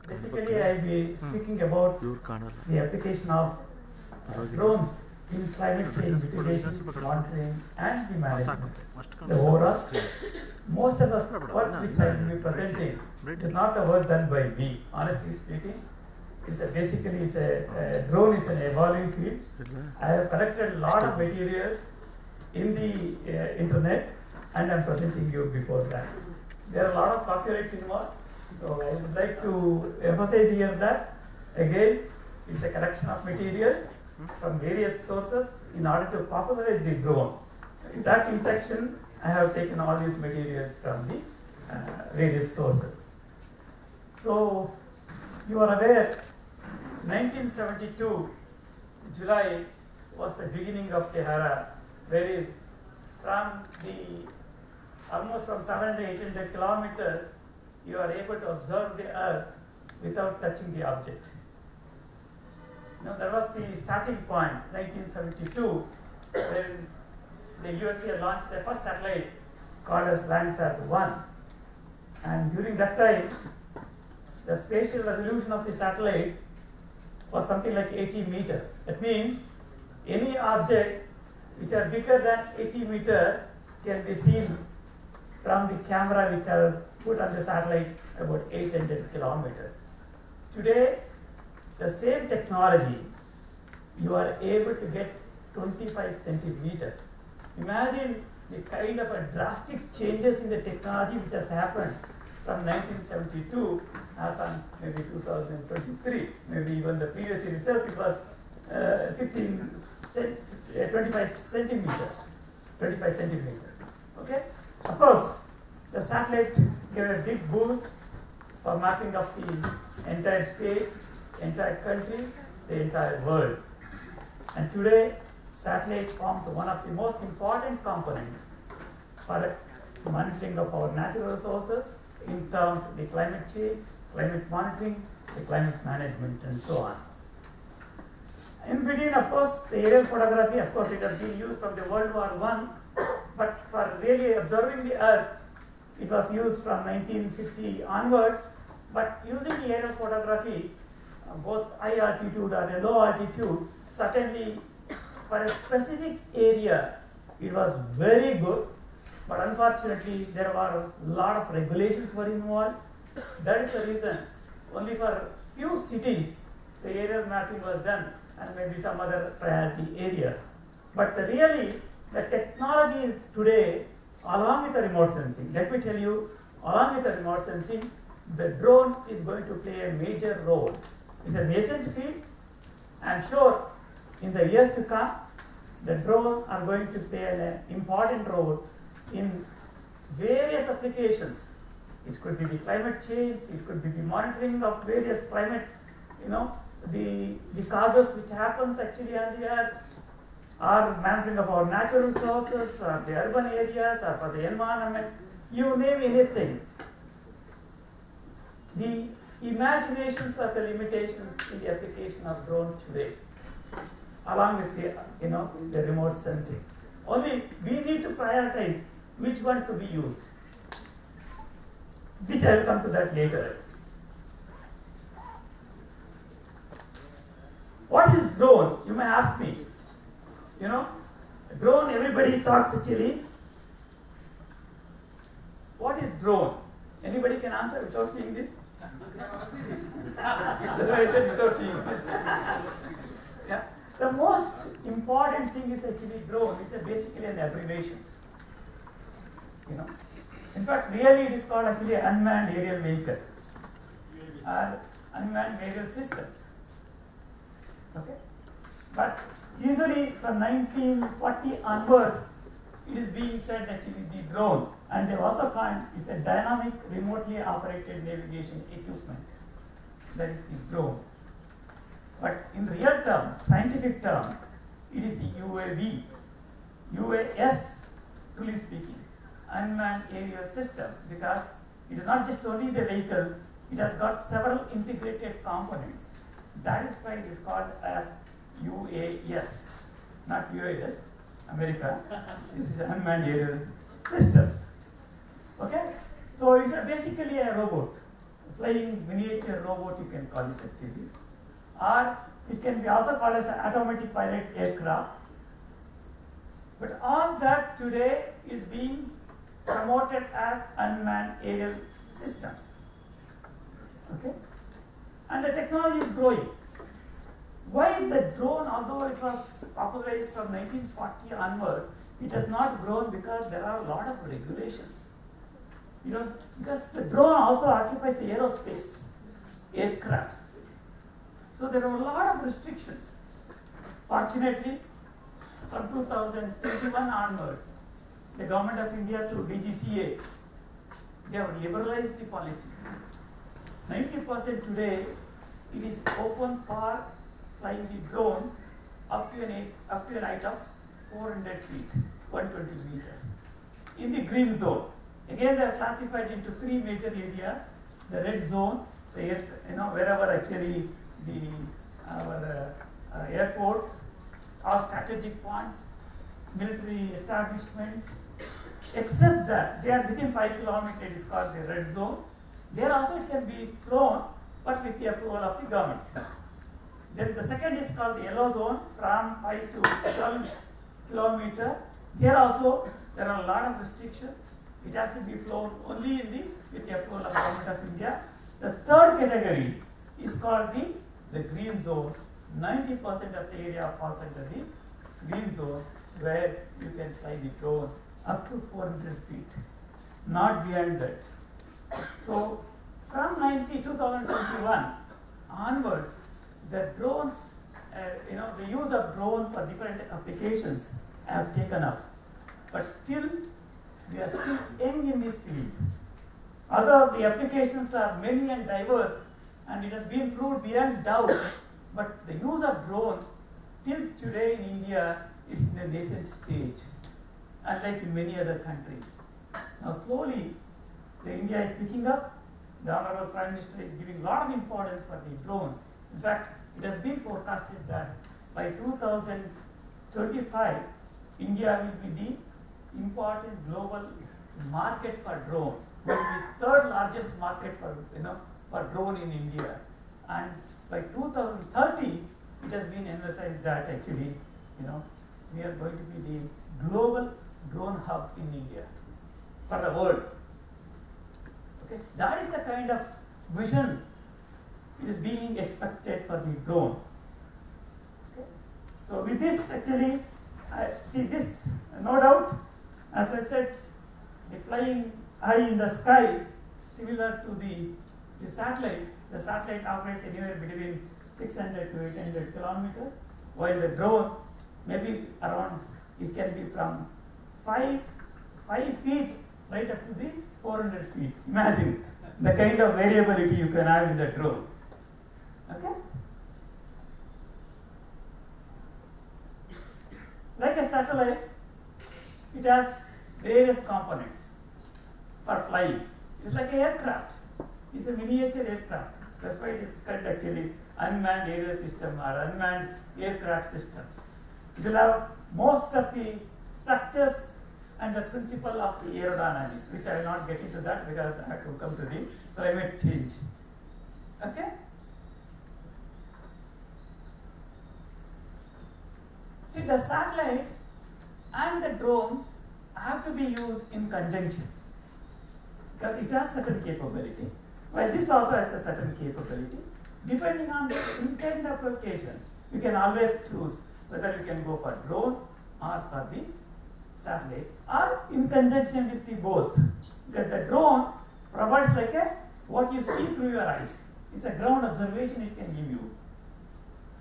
Basically, I will be speaking about the application of drones in climate change mitigation, monitoring, and the management. The overall, most of the work which I will be presenting is not the work done by me. Honestly speaking, it's a drone is an evolving field. I have collected a lot of materials in the internet, and I am presenting you before that. There are a lot of copyrights involved, so I would like to emphasize here that again it's a collection of materials from various sources in order to popularize the drone. With that intention, I have taken all these materials from the various sources. So you are aware, 1972 July was the beginning of the era, where from the almost from 700 to 800 kilometers, you are able to observe the Earth without touching the object. Now, that was the starting point, 1972, when the USA launched the first satellite called as Landsat-1. And during that time, the spatial resolution of the satellite was something like 80 meters. That means any object which are bigger than 80 meters can be seen from the camera which are put on the satellite about 800 kilometers. Today, the same technology, you are able to get 25 centimeters. Imagine the kind of a drastic changes in the technology which has happened from 1972 as on maybe 2023, maybe even the previous year itself it was 25 centimeters. Okay? Of course, the satellite gave a big boost for mapping of the entire state, entire country, the entire world. And today, satellite forms one of the most important components for monitoring of our natural resources in terms of the climate change, climate monitoring, the climate management, and so on. In between, of course, the aerial photography, of course, it has been used from the World War I, but for really observing the Earth, it was used from 1950 onwards. But using the aerial photography, both high altitude or a low altitude, certainly for a specific area, it was very good. But unfortunately, there were a lot of regulations were involved. That is the reason only for few cities the aerial mapping was done, and maybe some other priority areas. But really, the technology is today, along with the remote sensing, let me tell you, along with the remote sensing, the drone is going to play a major role. It's a nascent field. I'm sure in the years to come, the drones are going to play an important role in various applications. It could be the climate change, it could be the monitoring of various climate, the causes which happens actually on the Earth, or monitoring of our natural resources, or the urban areas, or for the environment, you name anything. The imaginations of the limitations in the application of drone today, along with the remote sensing. Only we need to prioritize which one to be used, which I will come to that later. What is drone? You may ask me. Drone, everybody talks actually. What is drone? Anybody can answer without seeing this? That's why I said without seeing this. Yeah. The most important thing is actually drone. It's basically an abbreviations. In fact, really it is called actually unmanned aerial vehicles or unmanned aerial systems. Okay? But usually from 1940 onwards, it is being said actually the drone, and they also call it's a dynamic remotely operated navigation equipment. That is the drone. But in real term, scientific term, it is the UAV, UAS, truly speaking, unmanned aerial systems, because it is not just only the vehicle, it has got several integrated components. That is why it is called as UAS, not UAS, America. This is unmanned aerial systems. Okay? So it's basically a robot. flying miniature robot, you can call it actually. Or it can be also called as an automatic pilot aircraft. But all that today is being promoted as unmanned aerial systems. Okay? And the technology is growing. Why the drone, although it was popularized from 1940 onward, it has not grown because there are a lot of regulations. You know, because the drone also occupies the aerospace, aircraft. So there are a lot of restrictions. Fortunately, from 2021 onwards, the government of India through DGCA, they have liberalized the policy. 90% today, it is open for flying the drone up to an height of 400 feet, 120 meters, in the green zone. Again, they are classified into three major areas: the red zone, the wherever actually our airports or strategic points, military establishments, except that they are within 5 kilometers, it is called the red zone. There also it can be flown, but with the approval of the government. Then the second is called the yellow zone, from 5 to 12 kilometers. There also there are a lot of restrictions. It has to be flown only with the approval of the government of India. The third category is called the green zone. 90% of the area falls under the green zone, where you can fly the drone up to 400 feet, not beyond that. So from 2021 onwards, the drones, the use of drones for different applications have taken up. But still, we are still young in this field. Although the applications are many and diverse, and it has been proved beyond doubt, but the use of drone till today in India is in the nascent stage, unlike in many other countries. Now slowly, India is picking up. The Honorable Prime Minister is giving a lot of importance for the drone. In fact, it has been forecasted that by 2025, India will be the important global market for drone. Will be the third largest market for drone in India. And by 2030, it has been emphasized that actually, we are going to be the global drone hub in India for the world. Okay, that is the kind of vision it is being expected for the drone. Okay. So with this, actually, see this, no doubt, as I said, the flying high in the sky, similar to the satellite. The satellite operates anywhere between 600 to 800 kilometers, while the drone maybe around, it can be from 5 feet right up to the 400 feet. Imagine the kind of variability you can have in the drone. Okay? Like a satellite, it has various components for flying. It's like an aircraft. It's a miniature aircraft. That's why it is called actually unmanned aerial system or unmanned aircraft systems. It will have most of the structures and the principle of the aerodynamics, which I will not get into that because I have to come to the climate change. Okay? See, the satellite and the drones have to be used in conjunction because it has certain capability, while this also has a certain capability. Depending on the intent applications, you can always choose whether you can go for drone or for the satellite or in conjunction with the both. Because the drone provides like what you see through your eyes. It's a ground observation it can give you.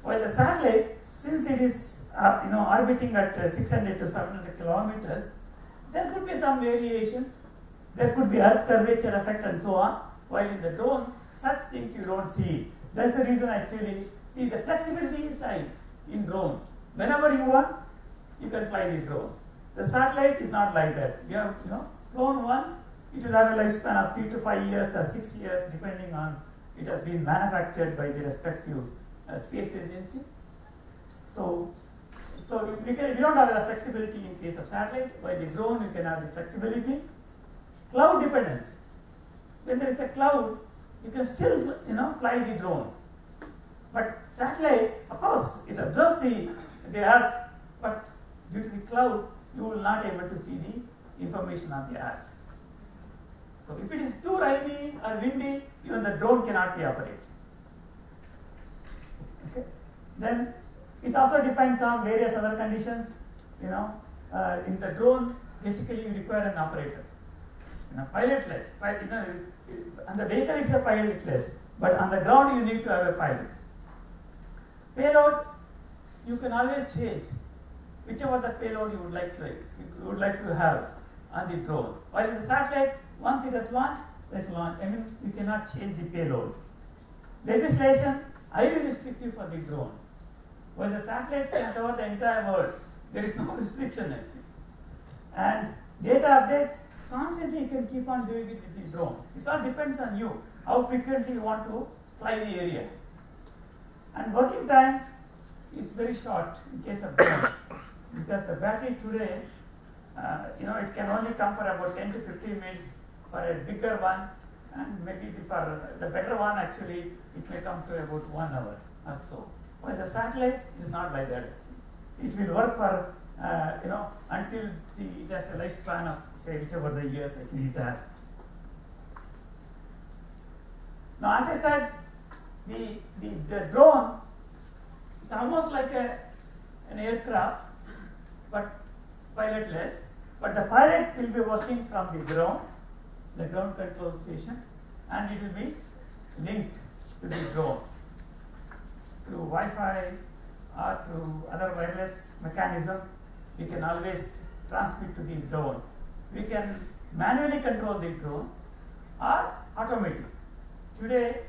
While the satellite, since it is orbiting at 600 to 700 kilometers, there could be some variations. There could be earth curvature effect and so on. While in the drone, such things you don't see. That's the reason actually, see the flexibility is high in drone. Whenever you want, you can fly the drone. The satellite is not like that. You have flown once, it will have a lifespan of 3 to 5 years or 6 years, depending on it has been manufactured by the respective space agency. So we don't have the flexibility in case of satellite. By the drone, you can have the flexibility. Cloud dependence. When there is a cloud, you can still fly the drone. But satellite, of course, it observes the earth, but due to the cloud, you will not be able to see the information on the earth. So if it is too rainy or windy, even the drone cannot be operated. Okay. Then it also depends on various other conditions. In the drone, basically you require an operator. Pilotless. On the vehicle it's a pilotless, but on the ground you need to have a pilot. Payload, you can always change whichever the payload you would like to have on the drone. While in the satellite, once it has launched, let's launch. You cannot change the payload. Legislation highly restrictive for the drone. While the satellite can cover the entire world, there is no restriction actually. And data update, constantly you can keep on doing it with the drone. It all depends on you, how frequently you want to fly the area. And working time is very short in case of drone, because the battery today, it can only come for about 10 to 15 minutes for a bigger one, and maybe for the better one actually it may come to about 1 hour or so. While the satellite is not like that actually. It will work for until it has a lifespan of say whichever the years actually it has. Now, as I said, the drone is almost like an aircraft, but pilotless. But the pilot will be working from the ground control station, and it will be linked to the drone through Wi-Fi or through other wireless mechanism. We can always transmit to the drone. We can manually control the drone or automatic. Today,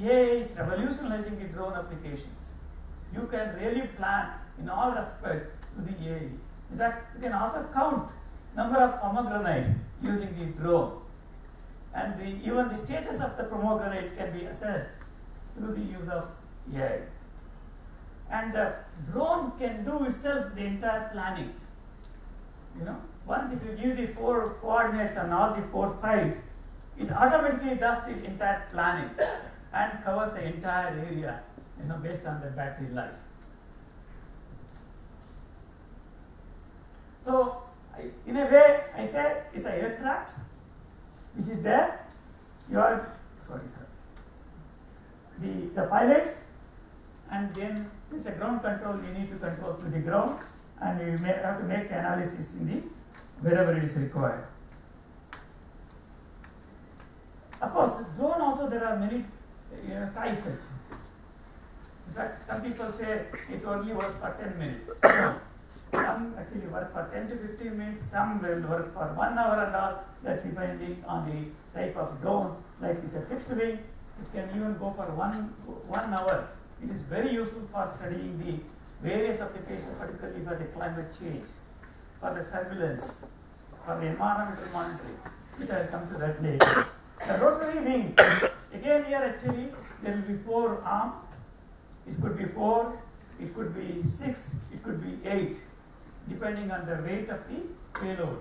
AI is revolutionizing the drone applications. You can really plan in all respects to the AI. In fact, you can also count number of pomegranates using the drone, and even the status of the pomegranate can be assessed through the use of AI. And the drone can do itself the entire planning. Once if you give the 4 coordinates on all the 4 sides, it automatically does the entire planning and covers the entire area, based on the battery life. So, in a way, I say it's an aircraft which is there. The pilots, and then there's a ground control you need to control through the ground, and you may have to make analysis wherever it is required. Of course, drone also there are many types actually. In fact, some people say it only works for 10 minutes. Some actually work for 10 to 15 minutes, some will work for 1 hour and all, that depending on the type of drone. Like it's a fixed wing, it can even go for one hour. It is very useful for studying the various applications, particularly for the climate change, for the surveillance, for the environmental monitoring, which I will come to that later. The rotary wing, again here actually there will be 4 arms. It could be 4, it could be 6, it could be 8, depending on the weight of the payload.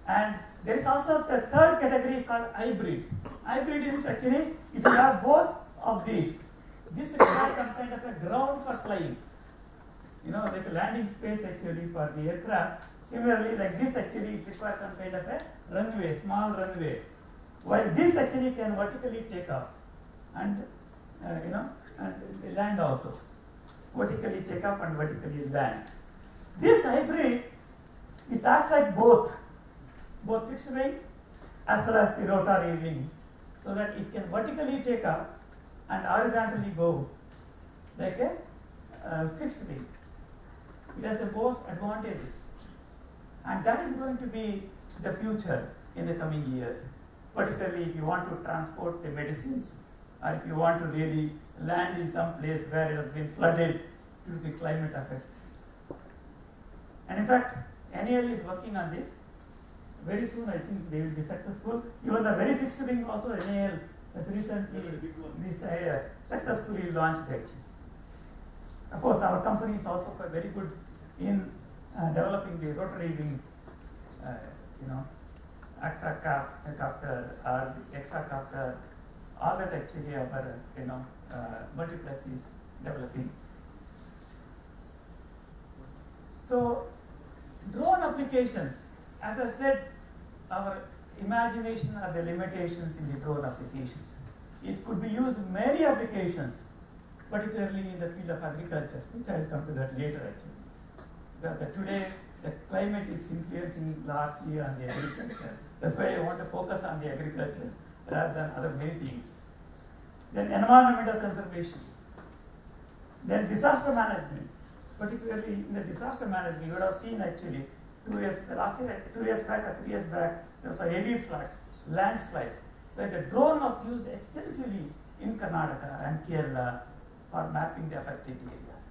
And there is also the third category called hybrid. Hybrid is actually, if you have both of these, this requires some kind of a ground for flying. Like a landing space actually for the aircraft. Similarly, like this actually, it requires some kind of a runway, small runway. While this actually can vertically take off and and land also. Vertically take off and vertically land. This hybrid, it acts like both fixed wing as well as the rotary wing, so that it can vertically take off and horizontally go like a fixed wing. It has both advantages, and that is going to be the future in the coming years, particularly if you want to transport the medicines, or if you want to really land in some place where it has been flooded due to the climate effects. And in fact, NAL is working on this. Very soon I think they will be successful. Even the very fixed wing also, NAL has recently successfully launched actually. Of course, our company is also very good in developing the rotary wing, Kstacademy or the Kstacademy all that actually our multiplex is developing. So drone applications, as I said, our imagination are the limitations in the drone applications. It could be used in many applications, particularly in the field of agriculture, which I will come to that later actually. Because today the climate is influencing largely on the agriculture. That's why I want to focus on the agriculture rather than other many things. Then environmental conservation. Then disaster management. Particularly in the disaster management, you would have seen actually 2 years back or 3 years back, there was a heavy floods, landslides, where the drone was used extensively in Karnataka and Kerala for mapping the affected areas.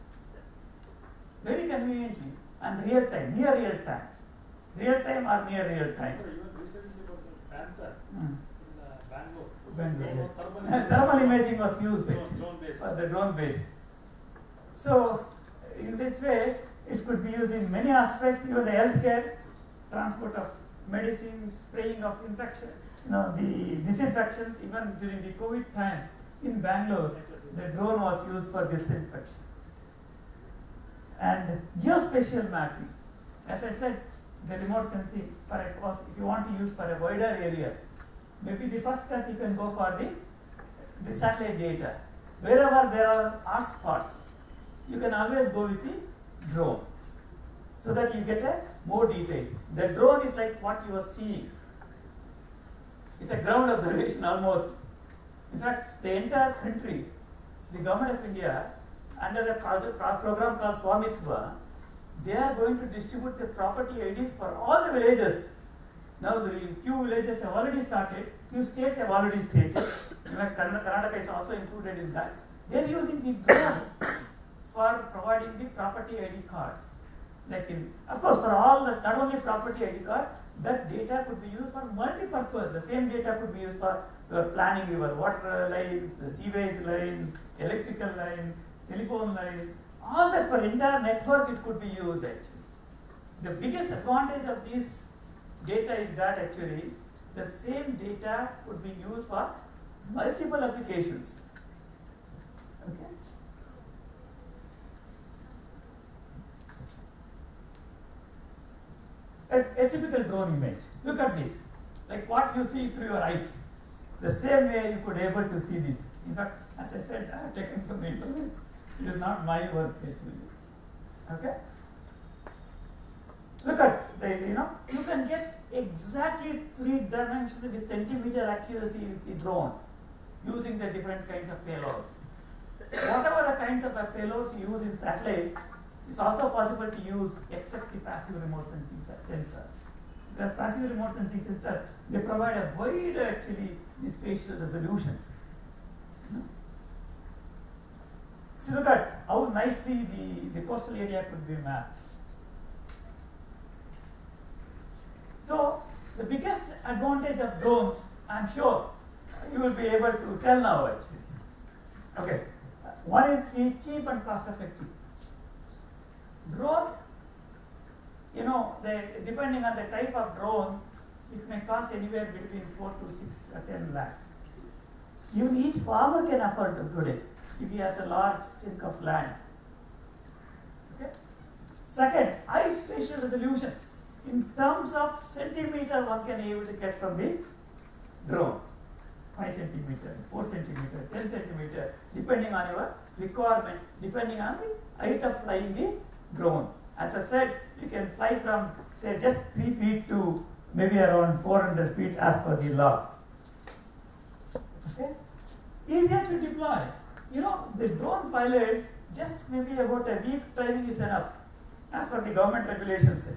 Very conveniently and real time, near real time. Real time or near real time. Even recently about the Panther in Bengaluru. Bangalore. Thermal imaging was used Drone-based. for the drone based. So in this way, it could be used in many aspects, even the healthcare, transport of medicines, spraying of infection, the disinfections. Even during the COVID time in Bangalore, the drone was used for disinfection. And geospatial mapping, as I said, the remote sensing for a cost, if you want to use for a wider area, maybe the first class you can go for the satellite data. Wherever there are hot spots, you can always go with the drone, so that you get a more details. The drone is like what you are seeing. It's a ground observation almost. In fact, the entire country, the government of India, under a program called Swamitva, they are going to distribute the property IDs for all the villages. Now, the few villages have already started, few states have already stated. In fact, Karnataka is also included in that. They are using the drone for providing the property ID cards. Like of course, for all the, not only property ID card, that data could be used for multi-purpose. The same data could be used for planning your water line, the sewage line, electrical line, telephone line, all that for entire network it could be used actually. The biggest advantage of this data is that actually the same data could be used for multiple applications. Okay. A typical drone image. Look at this. Like what you see through your eyes. The same way you could able to see this. In fact, as I said, I have taken from the internet. It is not my work actually. Okay? Look at the, you can get exactly 3 dimensions with centimeter accuracy with the drone using the different kinds of payloads. Whatever the kinds of payloads you use in satellite, it's also possible to use except the passive remote sensing sensors. Because passive remote sensing sensors, they provide a wide actually spatial resolutions. So look at how nicely the coastal area could be mapped. So the biggest advantage of drones, I'm sure you will be able to tell now actually. Okay, one is the cheap and cost effective. Drone, depending on the type of drone, it may cost anywhere between 4 to 6 or 10 lakhs. Even each farmer can afford them today if he has a large chunk of land. Okay. Second, high spatial resolution. In terms of centimeter, one can able to get from the drone. 5 centimeter, 4 centimeter, 10 centimeter, depending on your requirement, depending on the height of flying the drone. As I said, you can fly from say just 3 feet to maybe around 400 feet as per the law. Okay? Easier to deploy. The drone pilots, just maybe about a week training is enough, as per the government regulations.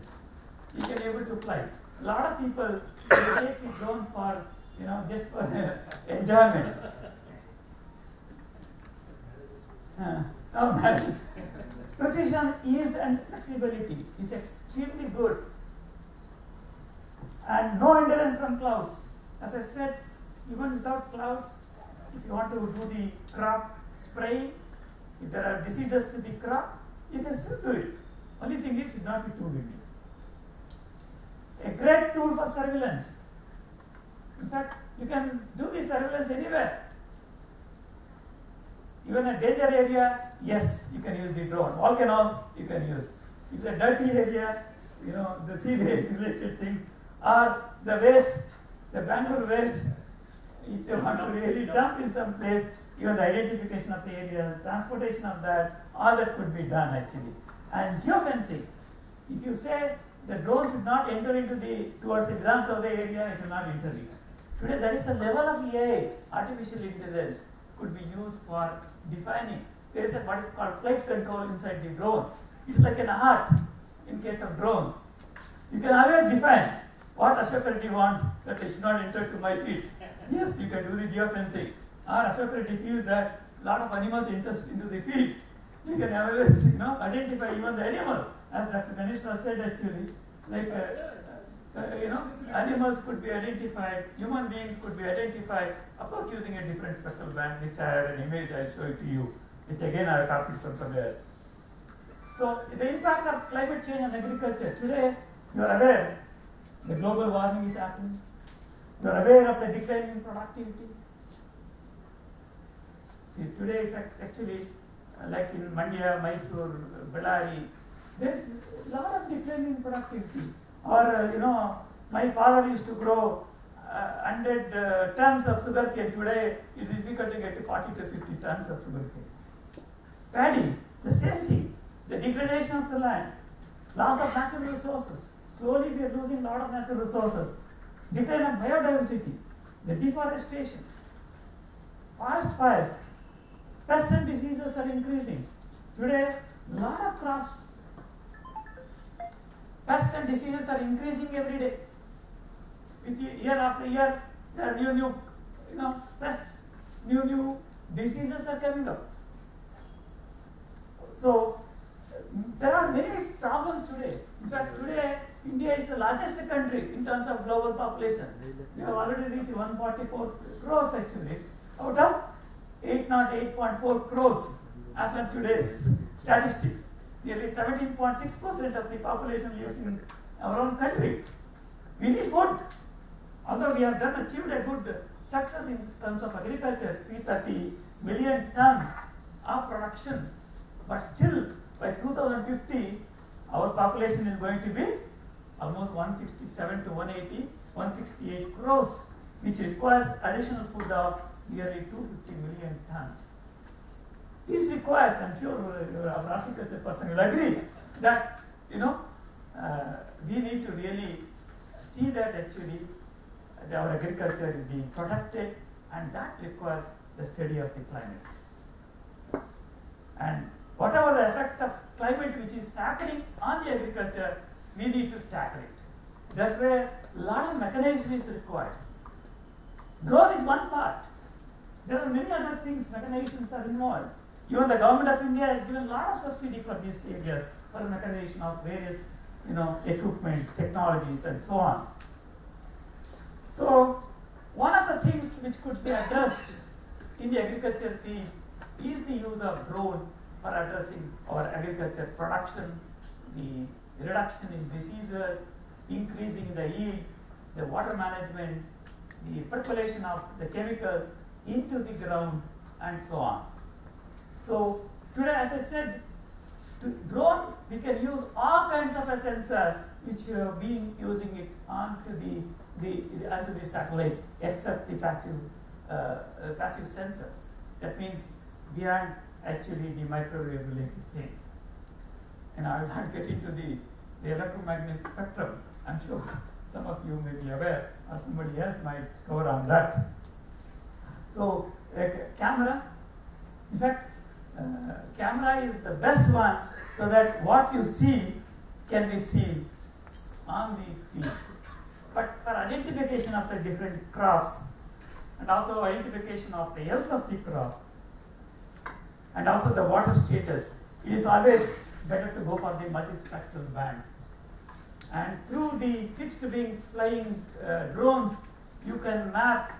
You can able to fly. A lot of people they take the drone for just for enjoyment. Precision, ease, and flexibility is extremely good, and no hindrance from clouds. As I said, even without clouds, if you want to do the crop spraying, if there are diseases to the crop, you can still do it. Only thing is, it should not be too windy. A great tool for surveillance. In fact, you can do the surveillance anywhere. Even a danger area, yes, you can use the drone. Volcanoes, you can use. If it's a dirty area, the sewage related things, or the waste, the Bengaluru waste, if you want to really dump in some place, even the identification of the area, transportation of that, all that could be done actually. And geofencing, if you say the drone should not enter into towards the glance of the area, it will not enter it. Today that is the level of AI, artificial intelligence, could be used for defining. There is what is called flight control inside the drone. It's like an art in case of drone. You can always define what Ashok Reddy wants that it should not enter to my feet. Yes, you can do the geofencing. Or Ashok Reddy feels that a lot of animals enter into the feet. You can always identify even the animal. As Dr. Ganesh said actually, like animals could be identified, human beings could be identified, of course using a different spectral band, which I have an image, I'll show it to you, which again I have copied from somewhere. So the impact of climate change on agriculture. Today, you are aware the global warming is happening. You are aware of the decline in productivity. See, today, actually, like in Mandya, Mysore, Bellary, there is a lot of decline in productivity. Or, my father used to grow 100 tons of sugarcane. Today, it is difficult to get to 40 to 50 tons of sugarcane. Paddy, the same thing. The degradation of the land, loss of natural resources. Slowly, we are losing a lot of natural resources. Decline of biodiversity, the deforestation, forest fires, pests and diseases are increasing. Today, a lot of crops, pests and diseases are increasing every day. Year after year, there are new pests, new diseases are coming up. So, there are many problems today. In fact, today, India is the largest country in terms of global population. We have already reached 144 crores actually, out of 808.4 crores as of today's statistics. Nearly 17.6% of the population lives in our own country. We need food. Although we have achieved a good success in terms of agriculture, 330 million tons of production, but still by 2050, our population is going to be almost 167 to 180, 168 crores, which requires additional food of nearly 250 million tons. This requires, I'm sure our horticulture person will agree, that we need to really see that actually our agriculture is being protected, and that requires the study of the climate. And whatever the effect of climate which is happening on the agriculture, we need to tackle it. That's where a lot of mechanization is required. Drone is one part. There are many other things, mechanizations are involved. Even the government of India has given a lot of subsidy for these areas, for mechanization of various equipment, technologies and so on. So, one of the things which could be addressed in the agriculture field is the use of drone for addressing our agriculture production, the reduction in diseases, increasing the yield, the water management, the percolation of the chemicals into the ground, and so on. So today, as I said, to drone we can use all kinds of sensors which we have been using it onto the satellite, except the passive sensors. That means beyond actually the microwave related things. And I will not get into the electromagnetic spectrum. I'm sure some of you may be aware, or somebody else might cover on that. So, a camera, in fact, camera is the best one, so that what you see can be seen on the field. But for identification of the different crops, and also identification of the health of the crop, and also the water status, it is always better to go for the multispectral bands. And through the fixed wing flying drones, you can map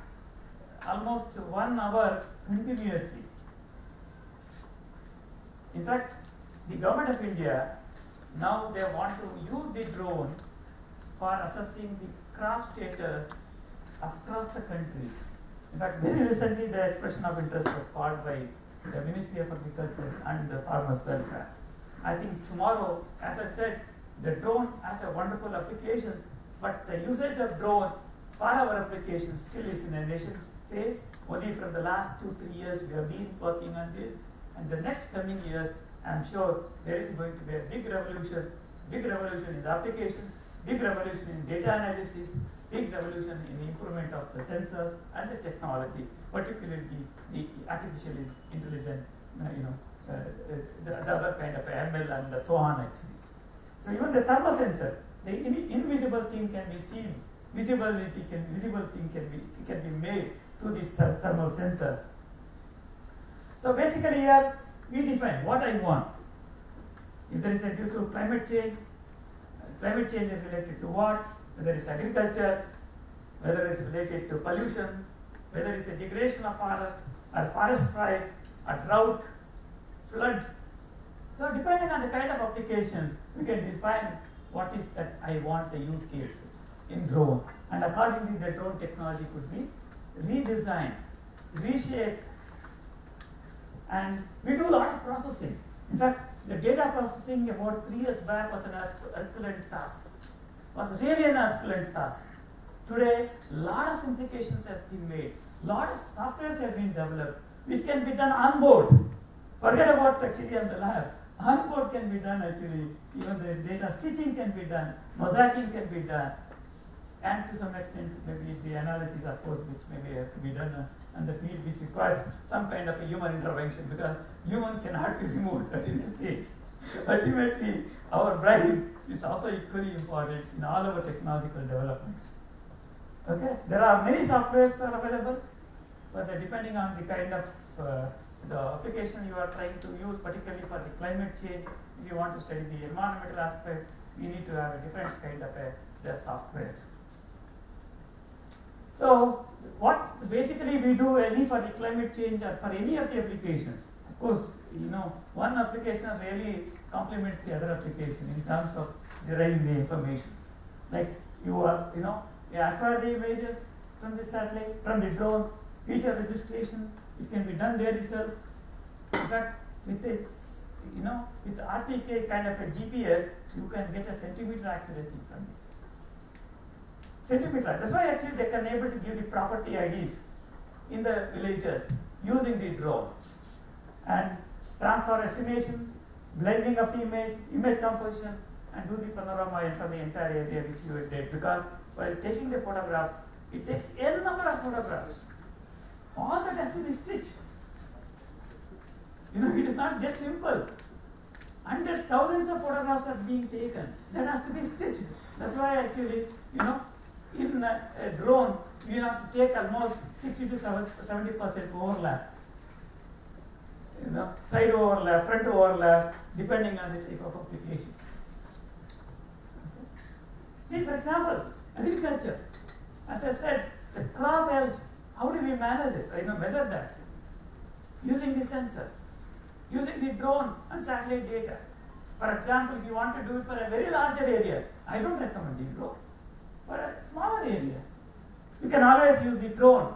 almost 1 hour continuously. In fact, the government of India, now they want to use the drone for assessing the crop status across the country. In fact, very recently the expression of interest was called by the Ministry of Agriculture and the farmers' welfare. I think tomorrow, as I said, the drone has a wonderful applications, but the usage of drone for our applications still is in a nascent phase. Only from the last 2-3 years we have been working on this, and the next coming years, I am sure there is going to be a big revolution in the application, big revolution in data analysis, big revolution in the improvement of the sensors and the technology, particularly the artificial intelligence, the other kind of ML and so on actually. So even the thermal sensor, the invisible thing can be seen, visible thing can be made through these thermal sensors. So basically here we define what I want. If there is a due to climate change is related to what? Whether it's agriculture, whether it's related to pollution, whether it's a degradation of forest, or forest fire, or drought, flood. So depending on the kind of application, we can define what is that I want the use cases in drone, and accordingly the drone technology could be redesigned, reshaped, and we do a lot of processing. In fact, the data processing about 3 years back was an Herculean task, was really an Herculean task. Today, a lot of implications has been made, a lot of softwares have been developed, which can be done on board. Forget about actually on the lab. On board can be done actually, even the data stitching can be done, mosaicing can be done, and to some extent maybe the analysis of course which maybe have to be done on the field which requires some kind of a human intervention, because human cannot be removed at any stage. Ultimately, our brain is also equally important in all our technological developments. Okay, there are many softwares are available, but depending on the kind of the application you are trying to use, particularly for the climate change, if you want to study the environmental aspect, you need to have a different kind of the softwares. So, what basically we do any for the climate change or for any of the applications, of course, one application really complements the other application in terms of deriving the information. Like you acquire the images from the satellite, from the drone, feature registration, it can be done there itself. In fact, with with RTK kind of a GPS, you can get a centimeter accuracy from this. Centimeter. That's why actually they can able to give the property IDs in the villages using the drone. And transfer estimation, blending of the image composition, and do the panorama for the entire area which you did. Because while taking the photograph, it takes n number of photographs. All that has to be stitched. It is not just simple. Hundreds, thousands of photographs are being taken. That has to be stitched. That's why actually, in a drone, you have to take almost 60 to 70% overlap. Side overlap, front overlap, depending on the type of applications. See, for example, agriculture. As I said, the crop health, how do we manage it? Measure that. Using the sensors, using the drone and satellite data. For example, if you want to do it for a very larger area, I don't recommend the drone. For smaller areas, you can always use the drone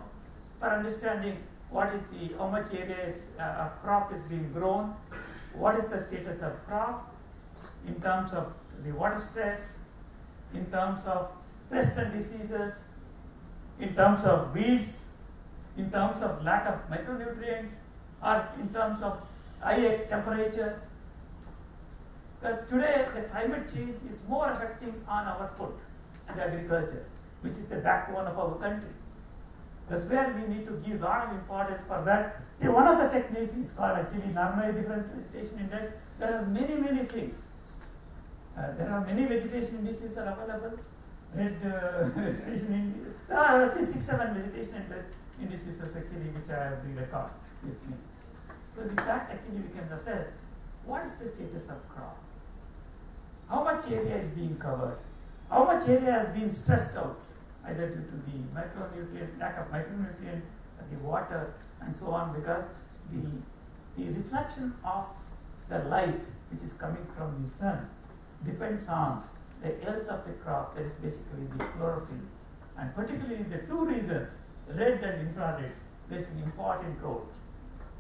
for understanding how much areas of crop is being grown, what is the status of crop in terms of the water stress, in terms of pests and diseases, in terms of weeds, in terms of lack of micronutrients, or in terms of high temperature. Because today the climate change is more affecting on our food and agriculture, which is the backbone of our country. That's where we need to give a lot of importance for that. See, one of the techniques is called actually normalized different vegetation index. There are many things. There are many vegetation indices are available. Red vegetation indices. There are actually 6-7 vegetation indices actually which I have the record with me. So with that actually we can assess what is the status of crop. How much area is being covered? How much area has been stressed out, either due to the lack of micronutrients, the water, and so on, because the reflection of the light which is coming from the sun depends on the health of the crop, that is basically the chlorophyll. And particularly the two reasons, red and infrared, plays an important role.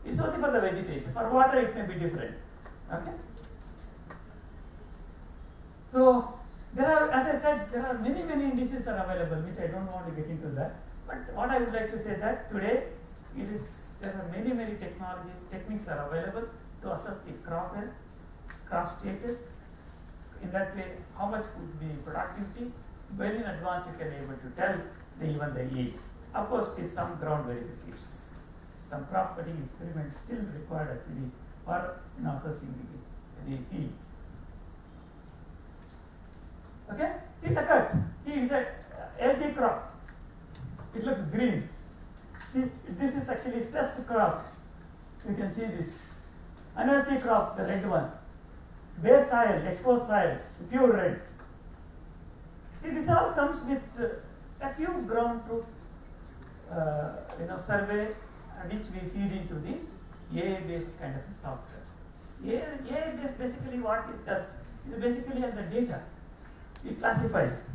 It's only for the vegetation. For water, it may be different. Okay. So there are, as I said, there are many indices are available, which I don't want to get into that. But what I would like to say that today there are many techniques are available to assess the crop health, crop status. In that way, how much could be productivity? Well in advance, you can be able to tell even the yield. Of course, with some ground verifications. Some crop cutting experiments still required actually for assessing the field. Okay, see the cut. See, it's a LG crop. It looks green. See, this is actually stressed crop. You can see this. Unearthly crop, the red one. Bare soil, exposed soil, pure red. See, this all comes with a few ground truth, survey, which we feed into the AI-based kind of a software. AI-based basically what it does is basically on the data. It classifies.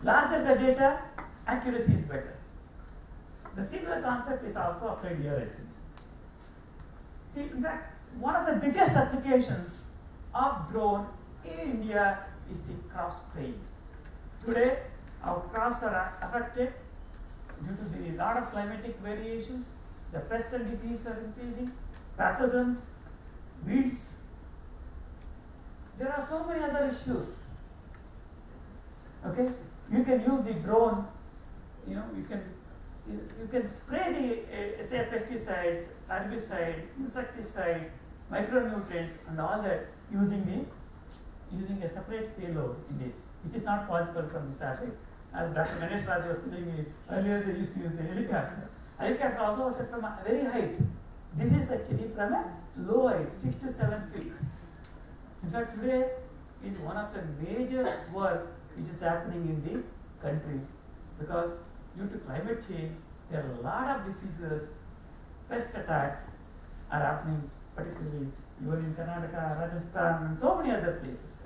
Larger the data, accuracy is better. The similar concept is also applied here, I think. See, in fact, one of the biggest applications of drone in India is the crop spraying. Today, our crops are affected due to the lot of climatic variations. The pests and diseases are increasing, pathogens, weeds. There are so many other issues. Okay, you can use the drone. You can spray the say pesticides, herbicides, insecticides, micronutrients, and all that using a separate payload in this, which is not possible from the satellite. As Dr. Ganesh Raj was telling me earlier, they used to use the helicopter. Helicopter also was from a very height. This is actually from a low height, 6 to 7 feet. In fact, today is one of the major work which is happening in the country, because due to climate change, there are a lot of diseases, pest attacks are happening, particularly even in Karnataka, Rajasthan, and so many other places.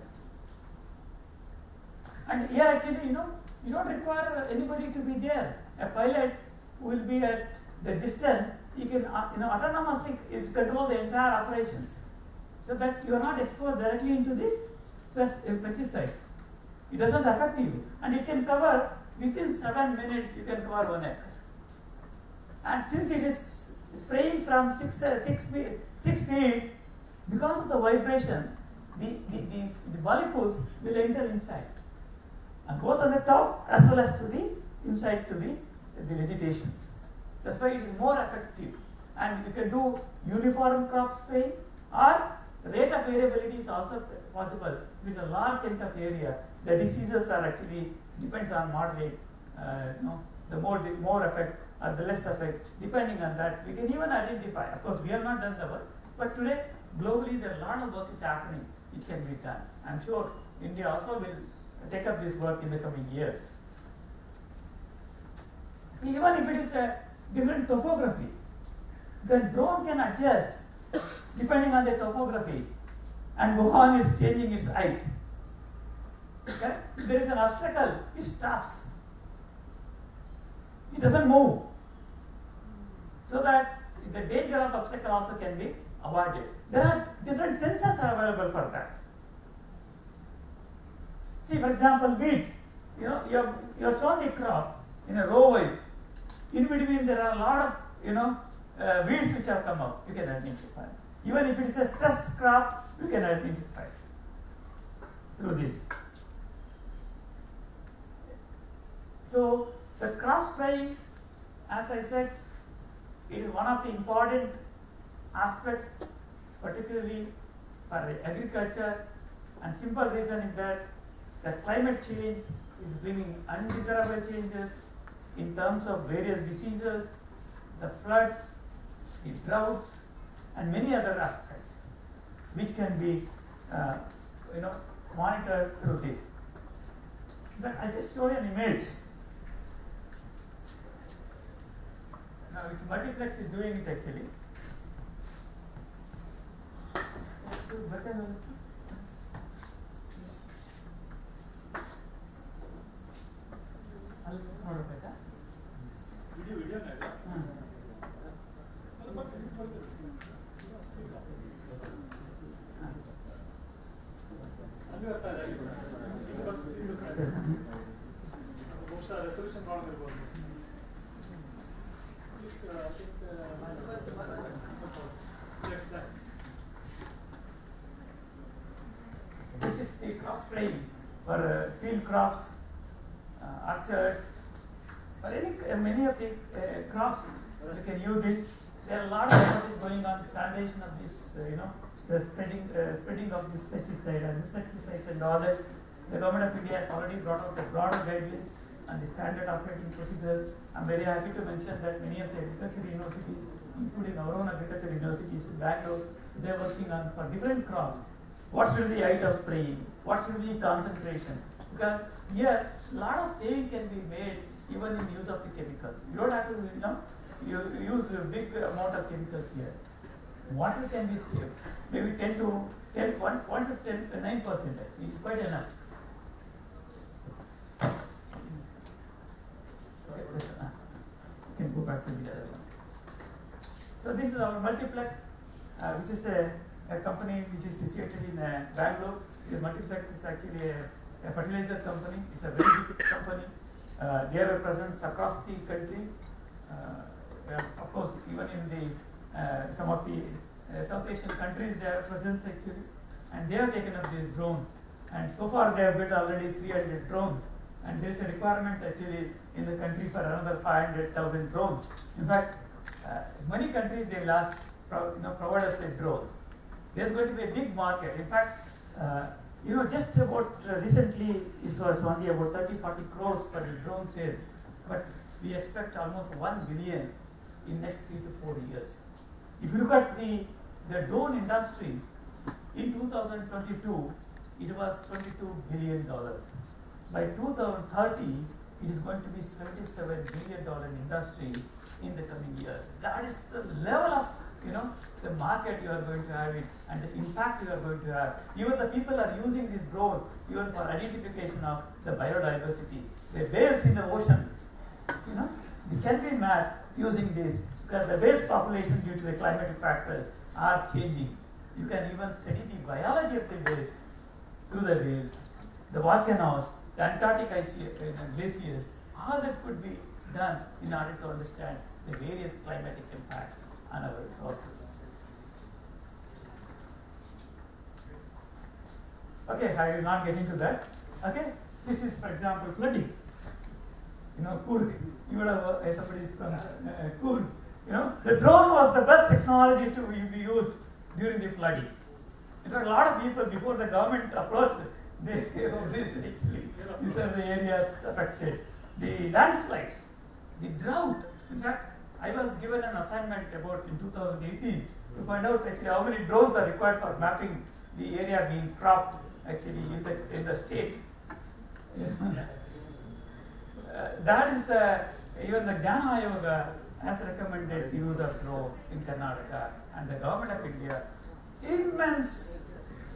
And here actually, you don't require anybody to be there. A pilot will be at the distance. He can, autonomously control the entire operations, so that you are not exposed directly into the pesticides. It doesn't affect you, and it can cover within 7 minutes. You can cover 1 acre. And since it is spraying from 6 feet, because of the vibration, the molecules will enter inside, and both on the top as well as to the inside to the vegetations. That's why it is more effective, and you can do uniform crop spraying, or rate of variability is also possible. With a large chunk of area, the diseases are actually depends on moderate, the more effect or the less effect, depending on that. We can even identify. Of course, we have not done the work, but today globally there are a lot of work is happening which can be done. I'm sure India also will take up this work in the coming years. See, even if it is a different topography, the drone can adjust depending on the topography and go on is changing its height. Okay? If there is an obstacle, it stops. It doesn't move. So that the danger of obstacle also can be avoided. There are different sensors are available for that. See, for example, weeds. You have shown the crop in a row wise. In between, there are a lot of weeds which have come up. You can identify. Even if it is a stressed crop, you can identify through this. So the crop spraying, as I said, it is one of the important aspects, particularly for agriculture. And simple reason is that the climate change is bringing undesirable changes in terms of various diseases, the floods, the droughts, and many other aspects, which can be monitored through this. But I just show you an image. Now, it's Multiplex is doing it actually. video distribution model ಇರ್ಬೋದು. This I think next slide. This is the crop spraying for field crops, orchards, for many of the crops. You can use this. There are a lot of studies going on the foundation of this, the spreading of this pesticide and insecticides and all that. The government of India has already brought out a broader guidelines and the standard operating procedures. I'm very happy to mention that many of the agriculture universities, including our own agriculture universities in Bengaluru, they are working on for different crops. What should be the height of spraying? What should be the concentration? Because here, a lot of saving can be made even in use of the chemicals. You don't have to, you use a big amount of chemicals here. Water can be saved, maybe 1 to 9% is quite enough. Okay, you can go back to the other one. So this is our Multiplex, which is a company which is situated in Bengaluru. The Multiplex is actually a fertilizer company. It's a very big company. They have a presence across the country. Of course, even in the some of the South Asian countries, they have presence actually, and they have taken up this drone. And so far, they have built already 300 drones. And there is a requirement actually in the country for another 500,000 drones. In fact, many countries they will ask, provide us a drone. There's going to be a big market. In fact, just about recently it was only about 30-40 crores for the drone sale, but we expect almost 1 billion in next 3 to 4 years. If you look at the drone industry, in 2022 it was $22 billion. By 2030, it is going to be $77 billion industry in the coming year. That is the level of the market you are going to have it and the impact you are going to have. Even the people are using this drone even for identification of the biodiversity. The whales in the ocean, they can be mapped using this because the whales population due to the climatic factors are changing. You can even study the biology of the whales through the whales, the volcanoes, the Antarctic glaciers. All that could be done in order to understand the various climatic impacts on our resources. Okay, I will not get into that. Okay, this is, for example, flooding. Kurg. You would have somebody is from Kurg. The drone was the best technology to be used during the flooding. In fact, a lot of people before the government approached, these are the areas affected. The landslides, the drought. In fact, I was given an assignment about in 2018 to find out actually how many drones are required for mapping the area being cropped actually in the state. That is even the Jnana Yoga has recommended the use of drone in Karnataka, and the government of India, immense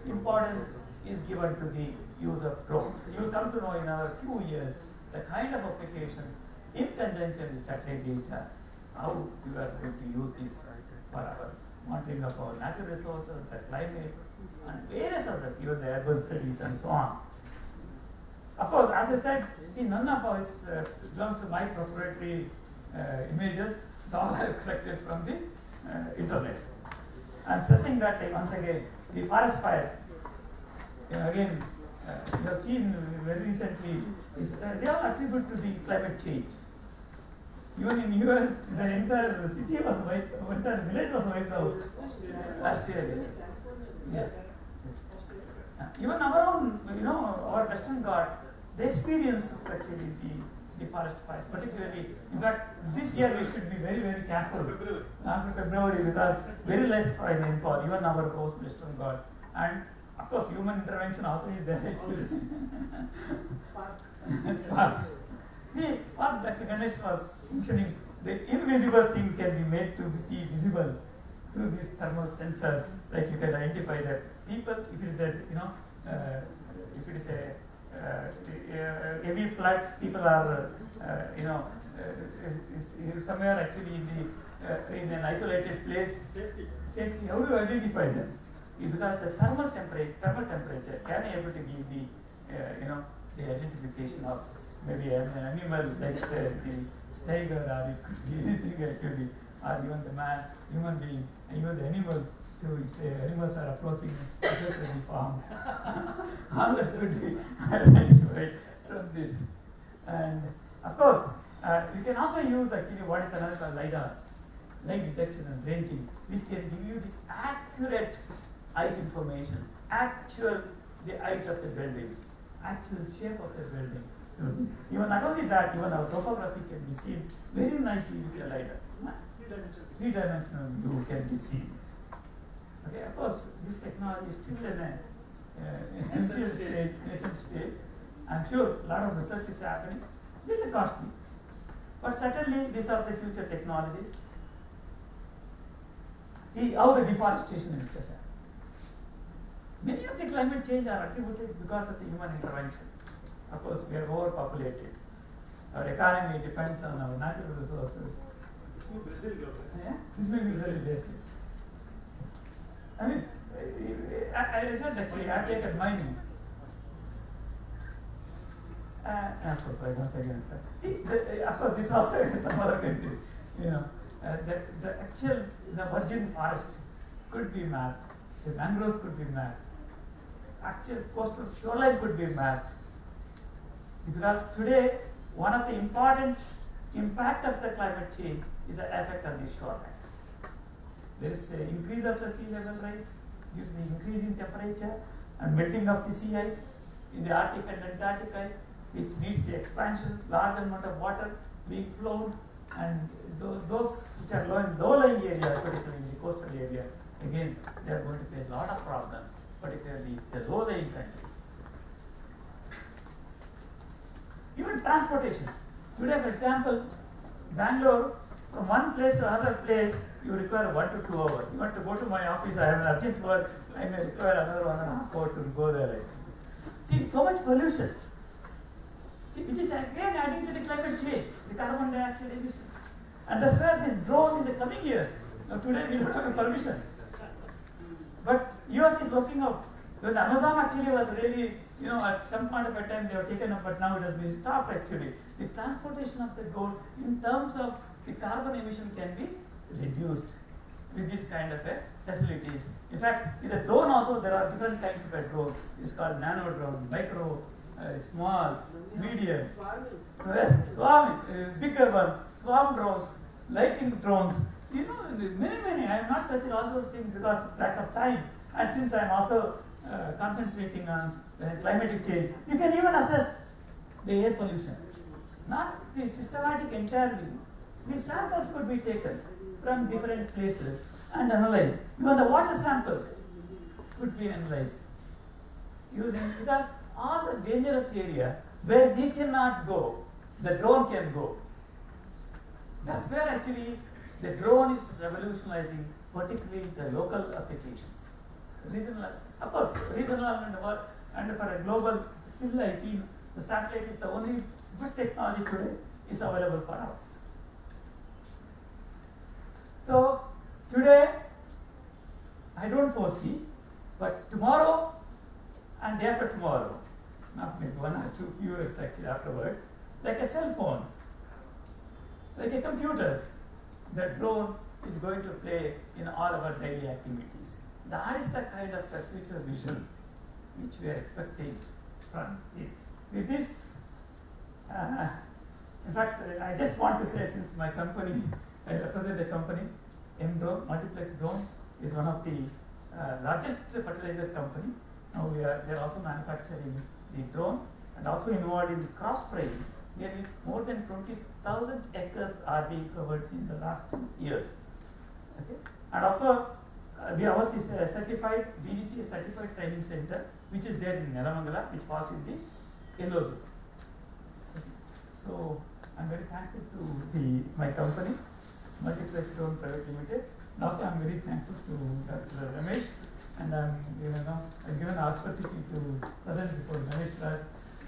importance is given to the use of drone. You will come to know in a few years the kind of applications in conjunction with satellite data, how you are going to use this for our monitoring of our natural resources, the climate, and various other, even the urban studies and so on. Of course, as I said, none of us belongs to my proprietary images. It's all I have collected from the internet. I'm stressing that once again, the forest fire. Again, you have seen very recently, they all attribute to the climate change. Even in US, the entire city was wiped, entire village was wiped out last year. Yes. Even our own, our Western Ghats, they experience actually the forest fires, particularly. In fact, this year we should be very, very careful after February because very less rainfall, even our coast, Western Ghats. And of course, human intervention also is there. Spark. See, what Dr. Ganesh was mentioning, the invisible thing can be made to be visible through this thermal sensor. Like you can identify that people, if it is a heavy floods, people are, somewhere actually in an isolated place. Safety. How do you identify this? Because the thermal temperature can be able to give the, the identification of maybe an animal like the tiger, or it could be anything actually, or even the man, human being, and even the animal. So if the animals are approaching the farm, all that could be identified from this. And of course, you can also use actually what is another called LiDAR, light detection and ranging, which can give you the accurate height information, the height of the building, actual shape of the building. So even not only that, even our topography can be seen very nicely with the LiDAR. Three-dimensional view can be seen. Okay, of course, this technology is still in a nascent stage. I'm sure a lot of research is happening. This is costly, but certainly these are the future technologies. See how the deforestation is happening. Many of the climate change are attributed because of the human intervention. Of course, we are overpopulated. Our economy depends on our natural resources. Yeah? This may be very basic. I mean, I said actually, I have taken mining. Once again. See, of course, this also is some other country. You know, the virgin forest could be mapped. The mangroves could be mapped. Actual coastal shoreline could be mapped. Because today, one of the important impact of the climate change is the effect on the shoreline. There is an increase of the sea level rise due to the increase in temperature and melting of the sea ice in the Arctic and Antarctic ice, which needs the expansion, large amount of water being flown, and those which are low-lying areas, particularly in the coastal area, again, they are going to face a lot of problems, particularly the low-lying countries. Even transportation. Today, for example, Bangalore, from one place to another place, you require 1 to 2 hours. You want to go to my office, I have an urgent work, I may require another 1.5 hours to go there. See, so much pollution. See, which is again adding to the climate change, the carbon dioxide emission. And that's where this drone in the coming years. Now today we don't have a permission. But US is working out. When Amazon actually was really, at some point of a time they were taken up, but now it has been stopped actually. The transportation of the goods in terms of the carbon emission can be reduced with this kind of facilities. In fact, with the drone also there are different kinds of a drone. It's called nano drone, micro, small, medium, swarming, bigger one, swarm drones, lighting drones. Many. I am not touching all those things because of lack of time. And since I am also concentrating on climatic change, you can even assess the air pollution. Not the systematic entirely. The samples could be taken from different places and analyzed. Even the water samples could be analyzed because all the dangerous area where we cannot go, the drone can go. That's where actually the drone is revolutionizing, particularly the local applications. Regional, of course, regional and for a global, still I feel the satellite is the only best technology today is available for us. So today, I don't foresee, but tomorrow and day after tomorrow, not maybe 1 or 2 years actually afterwards, like a cell phones, like a computers, the drone is going to play in all our daily activities. That is the kind of a future vision which we are expecting from this. With this, in fact, I just want to say, since my company, I represent a company, M-Drone, Multiplex Drones is one of the largest fertilizer company. Now they are also manufacturing the drone and also involved in the cross spraying. Nearly more than 20,000 acres are being covered in the last 2 years. Okay? And also, ours is a certified, BGC certified training center, which is there in Nelamangala, which falls in the yellow zone. Okay. So, I'm very thankful to my company, Multiplex Drone Private Limited. And also, I'm very thankful to Dr. Ramesh, and I'm given opportunity to present before Ramesh Raj.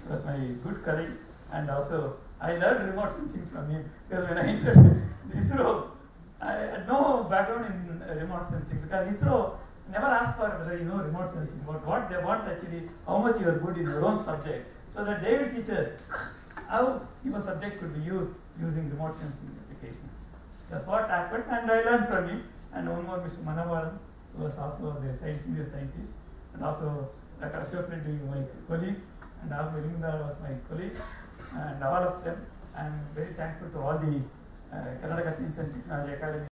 He was my good colleague, and also I learned remote sensing from him, because when I entered ISRO, I had no background in remote sensing, because ISRO never asked for whether you know remote sensing, but what they want actually, how much you are good in your own subject, so that they will teach us. how your subject could be used using remote sensing applications. That's what happened, and I learned from him. And one more, Mr. Manavaran, who was also the senior scientist, and also Dr. Ashok Reddy, my colleague, and Abu Ringdar was my colleague, and all of them. I am very thankful to all the Karnataka Science and Technology Academy